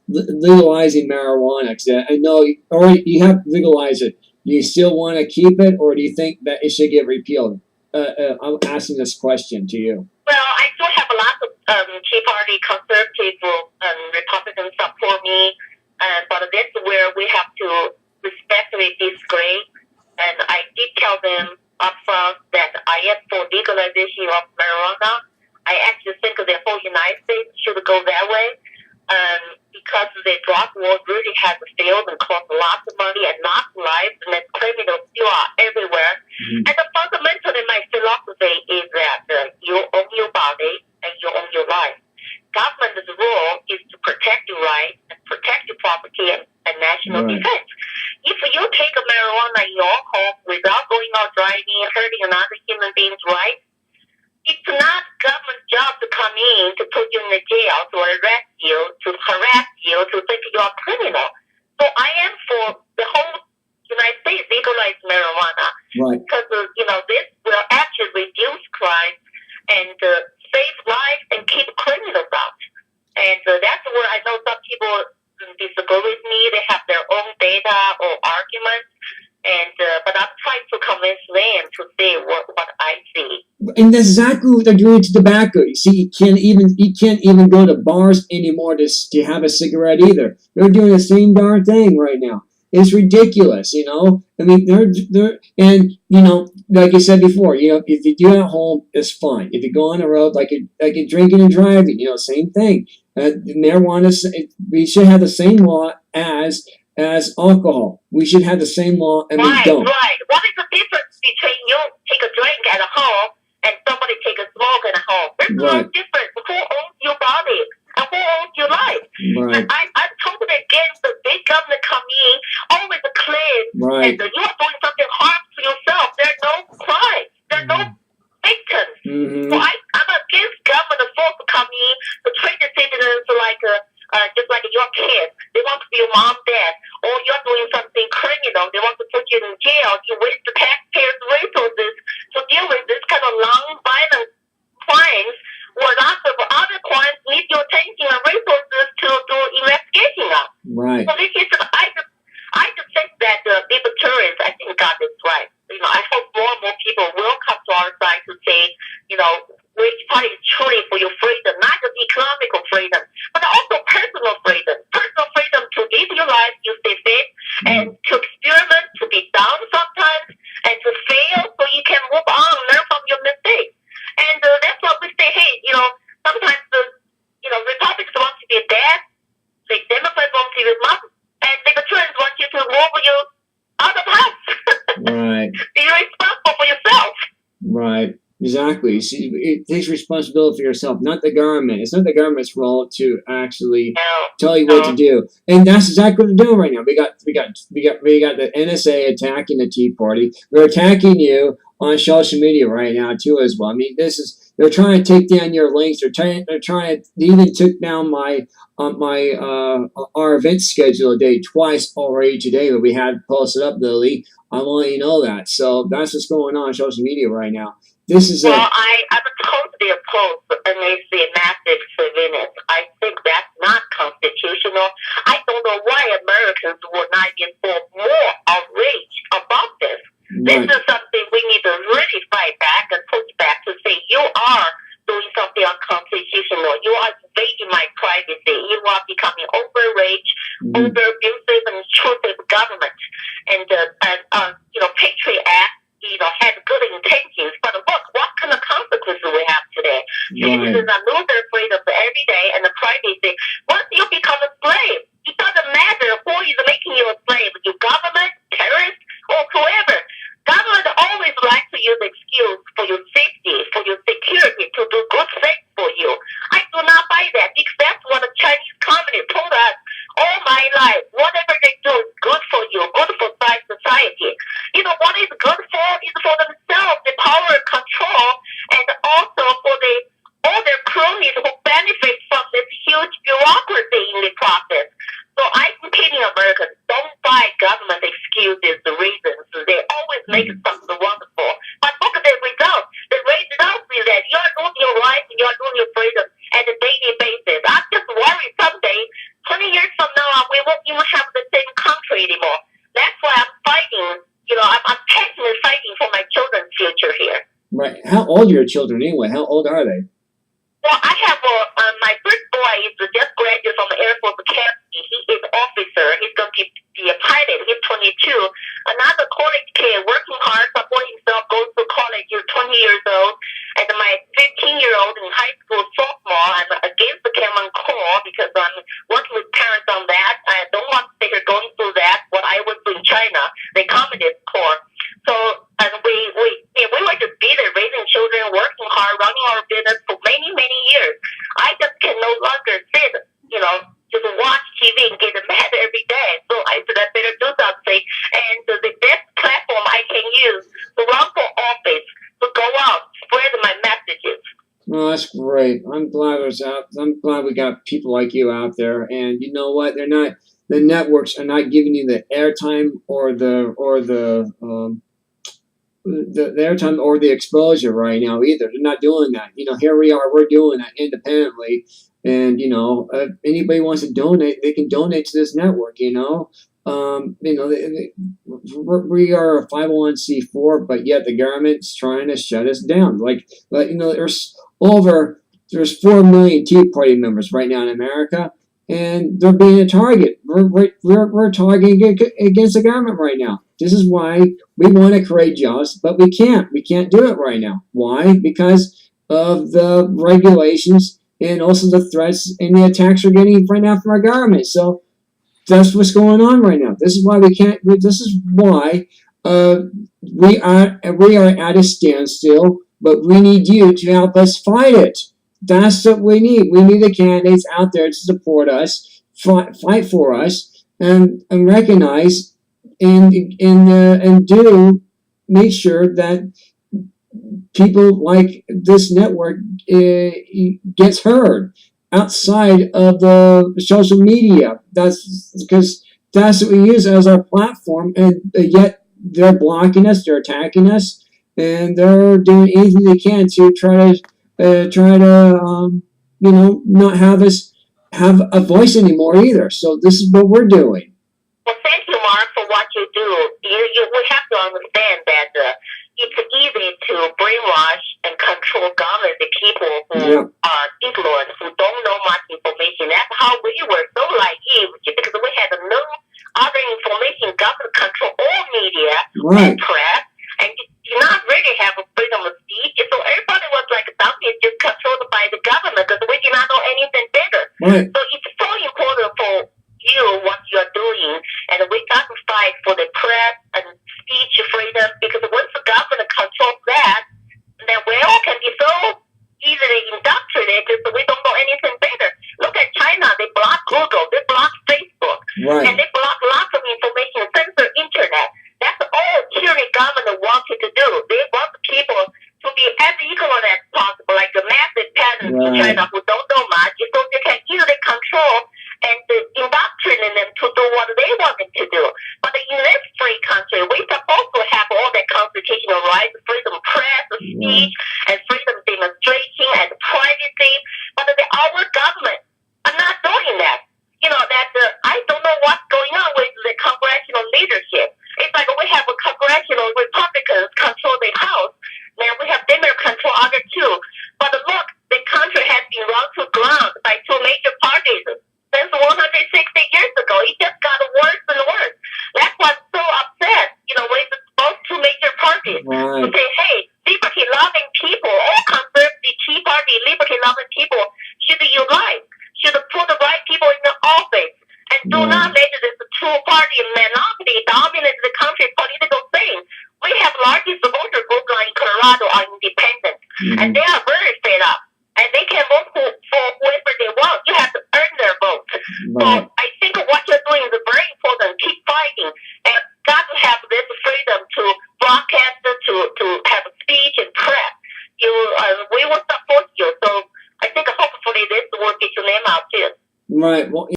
legalizing marijuana? Because I know, or you have to legalize it. Do you still want to keep it, or do you think that it should get repealed? I'm asking this question to you. Well, I do have a lot of Tea Party conservative Republicans support me, but that's where we have to respectfully disagree. And I did tell them up front that I am for legalization of marijuana. I actually think the whole United States should go that way. Because the drug war really has failed and cost lots of money and lots of lives, and the criminals still are everywhere. Mm-hmm. And fundamentally, my philosophy is that you own your body and you own your life. Government's role is to protect your rights and protect your property and national defense. If you take a marijuana in your home without going out driving, hurting another human being's rights, it's not government's job to come in to put you in the jail, to arrest you, to harass you, to think you're a criminal. So I am for the whole United States legalize marijuana. Right. Because, this will actually reduce crime and save lives and keep criminals out. And that's where I know some people disagree with me. They have their own data or arguments. And but I'm trying to convince them to see what I see. And that's exactly what they're doing to tobacco. You see, you can't even go to bars anymore to have a cigarette either. They're doing the same darn thing right now. It's ridiculous, I mean, they're and like I said before, if you do it at home, it's fine. If you go on the road, like a drinking and driving, same thing. Marijuana, we should have the same law as alcohol. We should have the same law, and we don't. Right. What is the difference between you take a drink at home and somebody take a smoke at home? There's no difference. Who owns your body and who owns your life? Right. And I'm totally against the big government coming in, always claim and you are doing something harm to yourself. There's no crime. There's no victims. Mm-hmm. So I'm against government force coming in to treat the citizens like just like your kids. They want to be your mom, dad, or you're doing something criminal. They want to put you in jail. You waste the taxpayers' resources to deal with this kind of long-violent crimes, where lots of other crimes need your attention and resources to do investigation of. Right. So this is, I just think that libertarians, I think, got this right. I hope more and more people will come to our side to say, which party is truly for your freedom, not just economical freedom, but also personal freedom. Personal freedom to live your life, you stay fit, and to experiment, to be down sometimes, and to fail so you can move on, learn from your mistakes. And that's why we say, hey, sometimes Republicans want to be a dad, the Democrats want to be a mom, and libertarians want you to move you out of the house. Right. Be responsible for yourself. Right. Exactly. You see, it takes responsibility for yourself, not the government. It's not the government's role to actually tell you what to do, and that's exactly what they're doing right now. We got the NSA attacking the Tea Party. They're attacking you on social media right now too, as well. I mean, they're trying to take down your links. They even took down our event schedule day twice already today, but we had posted up, Lily. I want you to know that. So that's what's going on social media right now. I'm totally opposed to NSA massive surveillance. I think that's not constitutional. I don't know why Americans would not get more outrage about this. Right. This is something we need to really fight back and push back to say you are doing something unconstitutional. You are invading my privacy. You are becoming overreach, over abusive and intrusive government. And Patriot Act, had good intentions, but look, what kind of consequences we have today? Citizens are losing their freedom every day and the privacy. Once you become a slave, it doesn't matter who is making you a slave, your government, terrorists, or whoever. Government always likes to use excuse for your safety, for your security, to do good things for you. I do not buy that, because that's what the Chinese communists told us all my life. Whatever they do is good for you, good for society. What is good for is for themselves, the power and control, and also for all their cronies who benefit from this huge bureaucracy in the process. So I'm kidding Americans. Don't buy government excuses, the reasons. They always make something wonderful. But look at the results. The results is that you are losing your rights and you are losing your freedom on a daily basis. I'm just worried someday 20 years from now, we won't even have the same country anymore. That's why I'm fighting. I'm passionately fighting for my children's future here. Right. How old are your children anyway? How old are they? Well, I have my first boy is just graduated from the Air Force Academy. He is an officer. He's going to be a pilot. He's 22. Another college kid working hard, support himself, goes to college. He's 20 years old. And my 15-year-old in high school sophomore, I'm against the Cameron Corps because I'm working with parents on that. I don't want to stay here going through that, what I was in China, the Communist Corps. So, and we were just busy raising children, working hard, running our business for many, many years. I just can no longer sit, just watch TV and get mad every day. So I said I better do something. And the best platform I can use to run for office, to go out, spread my messages. Oh, that's great. I'm glad we got people like you out there. And you know what? The networks are not giving you the airtime or the airtime or the exposure right now either. They're not doing that. Here we are. We're doing that independently. And if anybody wants to donate, they can donate to this network. We are a 501c4, but yet the government's trying to shut us down. There's 4 million Tea Party members right now in America, and they're being a target. We're targeting against the government right now. This is why we want to create jobs, but we can't. We can't do it right now. Why? Because of the regulations and also the threats and the attacks we're getting right now from our government. So that's what's going on right now. This is why we can't. This is why we are at a standstill. But we need you to help us fight it. That's what we need. We need the candidates out there to support us, fight for us, and recognize and do make sure that people like this network gets heard outside of the social media. That's because that's what we use as our platform, and yet they're blocking us, they're attacking us, and they're doing anything they can to try to not have us have a voice anymore either. So this is what we're doing. Well, thank you, Mark, for what you do. We have to understand that it's easy to brainwash and control government the people who are ignorant, who don't know much information. That's how we were so naive, because we had no other information. Government control all media and press, and you do not really have a freedom of speech. So everybody was like something just controlled by the government because we did not know anything better. Right. So it's so important for you what you are doing, and we got to fight for the press and speech freedom, because once the government controls that, then we all can be so easily indoctrinated so we don't know anything better. Look at China. They block Google, they block Facebook, and they block lots of information, censor internet. That's all tyranny government wanted to do. They want people to be as ignorant as possible, like the massive peasants in China who don't know much, so they can easily control and indoctrinate them to do what they want them to do. But in this free country, we're supposed to have all the constitutional rights, freedom of press, speech, and freedom of demonstration and privacy. But our government are not doing that. I don't know what's going on with the congressional leadership. It's like we have a congressional Republicans control the House, now we have Democrats control other two. But look, the country has been run to ground by two major parties since 160 years ago. It just got worse and worse. That's what's so upset, with both two major parties. To say, hey, liberty-loving people, all conservative Tea Party, liberty-loving people should unite, should put the right people in the office, and do not let this two-party monopoly dominate the country's political scene. We have largest voter group in Colorado are independent, and they are very fed up, and they can vote for whoever they want. You have to earn their vote. So I think what you're doing is very important. Keep fighting, and got to have this freedom to broadcast, to have speech and press. We will support you. So I think hopefully this will get your name out too. Right. Well,